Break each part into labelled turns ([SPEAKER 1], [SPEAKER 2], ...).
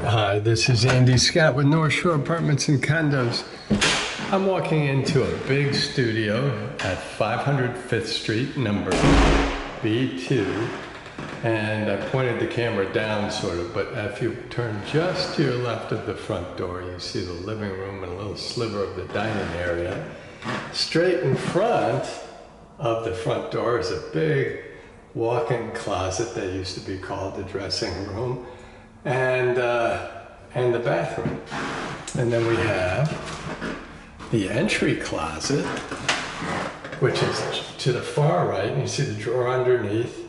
[SPEAKER 1] Hi, this is Andy Scott with North Shore Apartments and Condos. I'm walking into a big studio at 500 Fifth Street, number B2. And I pointed the camera down sort of, but if you turn just to your left of the front door, you see the living room and a little sliver of the dining area. Straight in front of the front door is a big walk-in closet that used to be called the dressing room. And the bathroom. And then we have the entry closet, which is to the far right, and you see the drawer underneath.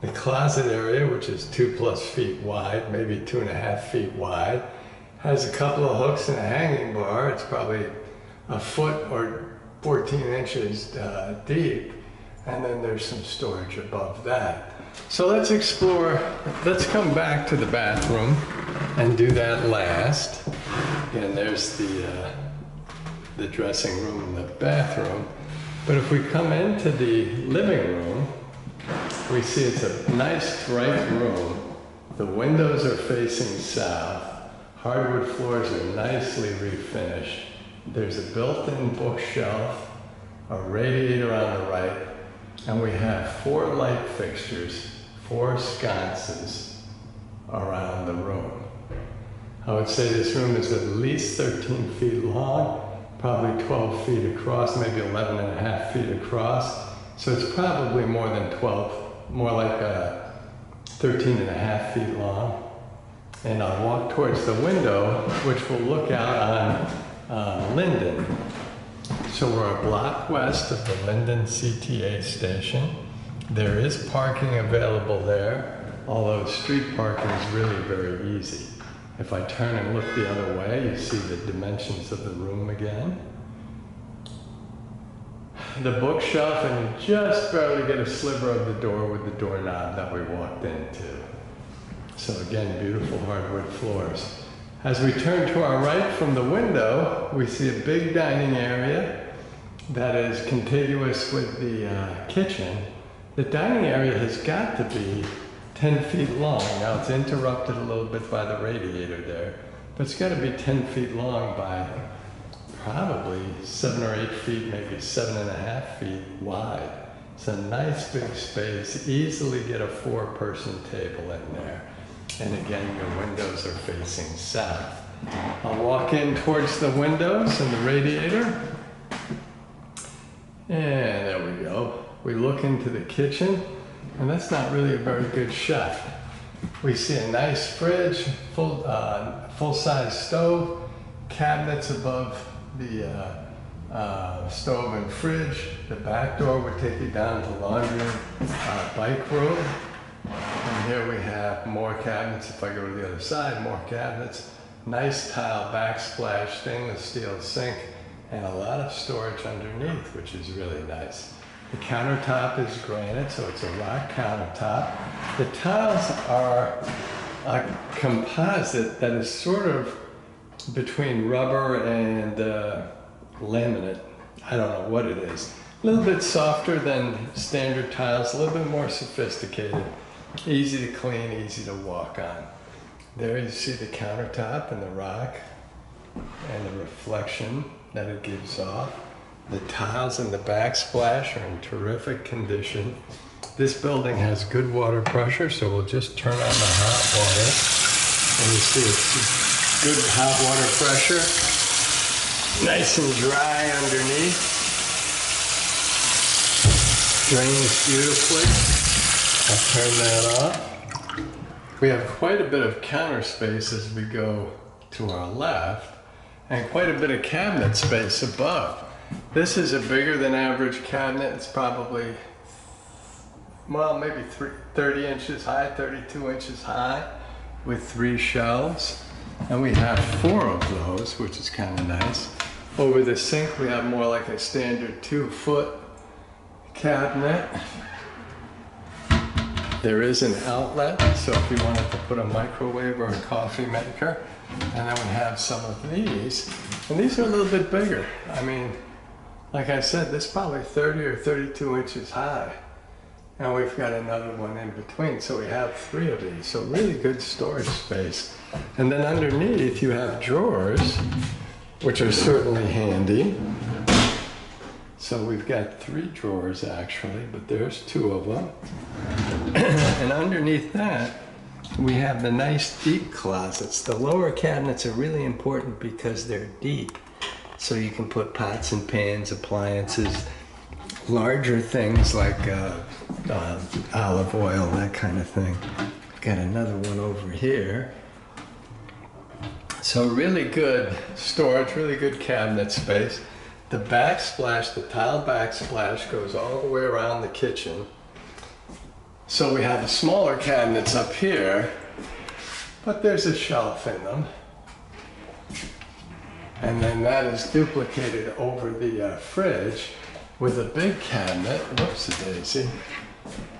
[SPEAKER 1] The closet area, which is 2+ feet wide, maybe 2.5 feet wide, has a couple of hooks and a hanging bar. It's probably a foot or 14 inches deep. And then there's some storage above that. So let's explore, let's come back to the bathroom and do that last. Again, there's the dressing room and the bathroom. But if we come into the living room, we see it's a nice bright room. The windows are facing south. Hardwood floors are nicely refinished. There's a built-in bookshelf, a radiator on the right, and we have 4 light fixtures, 4 sconces around the room. I would say this room is at least 13 feet long, probably 12 feet across, maybe 11.5 feet across. So it's probably more than 12, more like 13.5 feet long. And I'll walk towards the window, which will look out on Linden. So we're a block west of the Linden CTA station. There is parking available there, although street parking is really very easy. If I turn and look the other way, you see the dimensions of the room again. The bookshelf, and you just barely get a sliver of the door with the doorknob that we walked into. So again, beautiful hardwood floors. As we turn to our right from the window, we see a big dining area that is contiguous with the kitchen. The dining area has got to be 10 feet long. Now it's interrupted a little bit by the radiator there, but it's got to be 10 feet long by probably 7 or 8 feet, maybe 7.5 feet wide. It's a nice big space, easily get a 4-person table in there. And again, your windows are facing south. I'll walk in towards the windows and the radiator. And there we go. We look into the kitchen, and that's not really a very good shot. We see a nice fridge, full-size stove, cabinets above the stove and fridge. The back door would take you down to laundry, bike room. And here we have more cabinets. If I go to the other side, more cabinets. Nice tile backsplash, stainless steel sink, and a lot of storage underneath, which is really nice. The countertop is granite, so it's a rock countertop. The tiles are a composite that is sort of between rubber and laminate. I don't know what it is. A little bit softer than standard tiles, a little bit more sophisticated. Easy to clean, easy to walk on. There you see the countertop and the rock and the reflection that it gives off. The tiles and the backsplash are in terrific condition. This building has good water pressure, so we'll just turn on the hot water. And you see it's good hot water pressure. Nice and dry underneath. Drains beautifully. I'll turn that off. We have quite a bit of counter space as we go to our left, and quite a bit of cabinet space above. This is a bigger than average cabinet. It's probably, well, maybe 30 inches high, 32 inches high, with 3 shelves. And we have 4 of those, which is kind of nice. Over the sink, we have more like a standard 2-foot cabinet. There is an outlet, so if you wanted to put a microwave or a coffee maker, and then we have some of these. And these are a little bit bigger. I mean, like I said, this is probably 30 or 32 inches high. and we've got another one in between. So we have 3 of these. So really good storage space. And then underneath you have drawers, which are certainly handy. So we've got 3 drawers actually, but there's 2 of them. And underneath that, we have the nice deep closets. The lower cabinets are really important because they're deep. So you can put pots and pans, appliances, larger things like olive oil, that kind of thing. Got another one over here. So really good storage, really good cabinet space. The backsplash, the tile backsplash goes all the way around the kitchen. So we have the smaller cabinets up here, but there's a shelf in them. And then that is duplicated over the fridge with a big cabinet, whoops-a-daisy,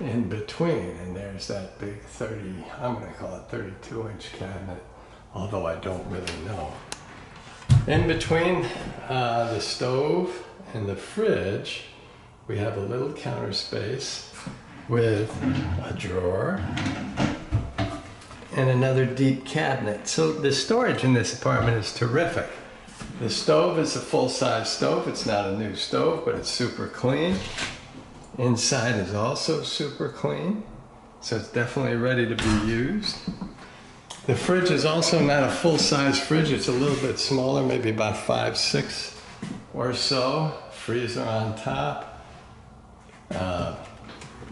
[SPEAKER 1] in between. And there's that big I'm gonna call it 32-inch cabinet, although I don't really know. In between the stove and the fridge, we have a little counter space with a drawer and another deep cabinet. So the storage in this apartment is terrific. The stove is a full-size stove. It's not a new stove, but it's super clean. Inside is also super clean, so it's definitely ready to be used. The fridge is also not a full-size fridge. It's a little bit smaller, maybe about 5'6" or so. Freezer on top.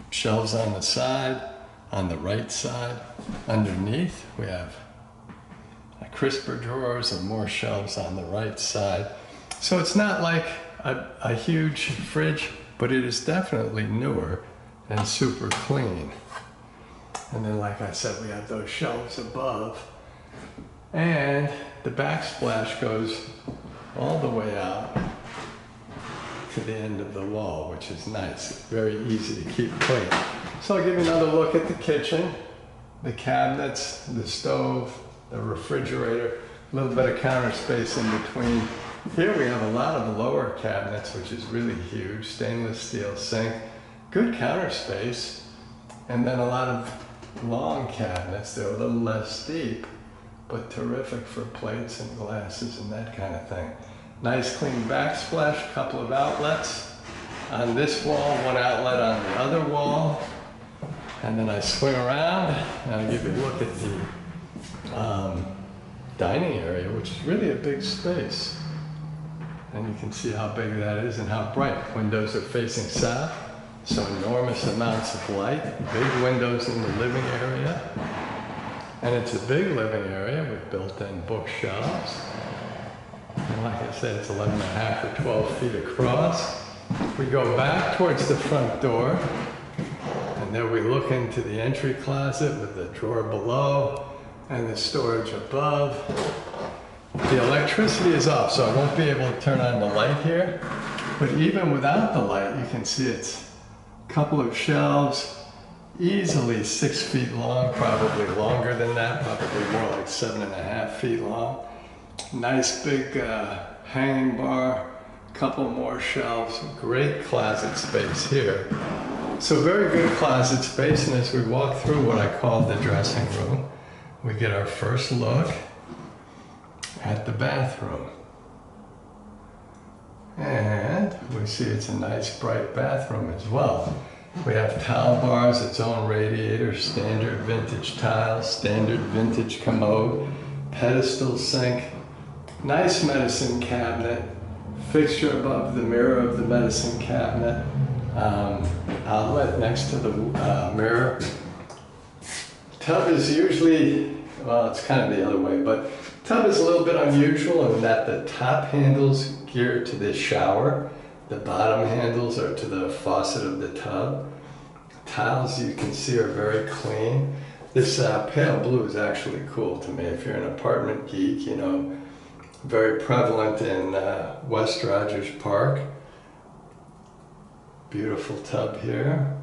[SPEAKER 1] Shelves on the side, on the right side. Underneath, we have crisper drawers and more shelves on the right side. So it's not like a huge fridge, but it is definitely newer and super clean. And then, like I said, we have those shelves above. And the backsplash goes all the way out to the end of the wall, which is nice. It's very easy to keep clean. So I'll give you another look at the kitchen, the cabinets, the stove, the refrigerator, a little bit of counter space in between. Here we have a lot of the lower cabinets, which is really huge. Stainless steel sink, good counter space, and then a lot of long cabinets. They're a little less deep, but terrific for plates and glasses and that kind of thing. Nice clean backsplash, couple of outlets on this wall, one outlet on the other wall. And then I swing around and I'll give you a look at the dining area, which is really a big space. And you can see how big that is and how bright. Windows are facing south, so enormous amounts of light. Big windows in the living area. And it's a big living area with built-in bookshelves. And like I said, it's 11.5 or 12 feet across. We go back towards the front door, and there we look into the entry closet with the drawer below and the storage above. The electricity is off, so I won't be able to turn on the light here. But even without the light, you can see it's a couple of shelves, easily 6 feet long, probably longer than that, probably more like 7.5 feet long. Nice big hanging bar, couple more shelves, great closet space here. So very good closet space, and as we walk through what I call the dressing room, we get our first look at the bathroom. And we see it's a nice bright bathroom as well. We have towel bars, its own radiator, standard vintage tiles, standard vintage commode, pedestal sink, nice medicine cabinet, fixture above the mirror of the medicine cabinet, outlet next to the mirror. Tub is usually, well, it's kind of the other way, but tub is a little bit unusual in that the top handles gear to the shower, the bottom handles are to the faucet of the tub. Tiles you can see are very clean. This pale blue is actually cool to me. If you're an apartment geek, you know, very prevalent in West Rogers Park. Beautiful tub here,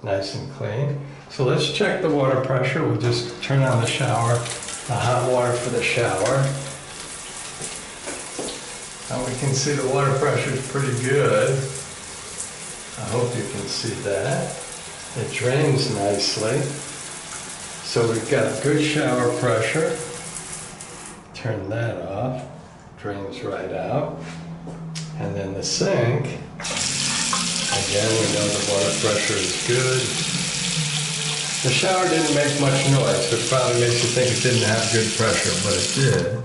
[SPEAKER 1] nice and clean. So let's check the water pressure. We'll just turn on the shower, the hot water for the shower. And we can see the water pressure is pretty good. I hope you can see that. It drains nicely. So we've got good shower pressure. Turn that off. Drains right out. And then the sink, again, we know the water pressure is good. The shower didn't make much noise, which probably makes you think it didn't have good pressure, but it did.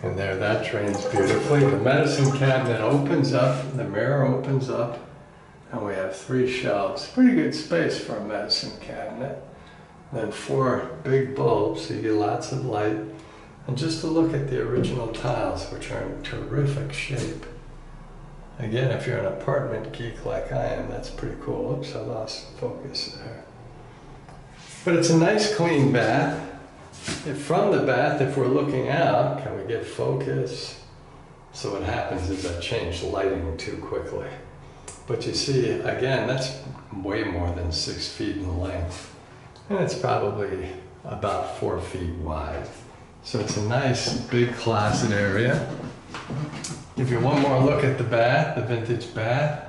[SPEAKER 1] And there, that drains beautifully. The medicine cabinet opens up, the mirror opens up, and we have 3 shelves. Pretty good space for a medicine cabinet. Then 4 big bulbs, so you get lots of light. And just to look at the original tiles, which are in terrific shape. Again, if you're an apartment geek like I am, that's pretty cool. Oops, I lost focus there. But it's a nice clean bath. From the bath, if we're looking out, can we get focus? So what happens is I change the lighting too quickly. But you see, again, that's way more than 6 feet in length. And it's probably about 4 feet wide. So it's a nice big closet area. Give you one more look at the bath, the vintage bath.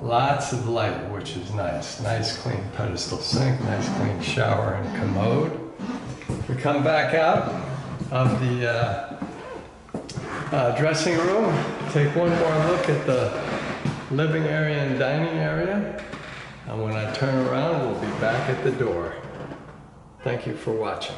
[SPEAKER 1] Lots of light, which is nice. Nice clean pedestal sink, nice clean shower and commode. We come back out of the dressing room, take one more look at the living area and dining area. And when I turn around, we'll be back at the door. Thank you for watching.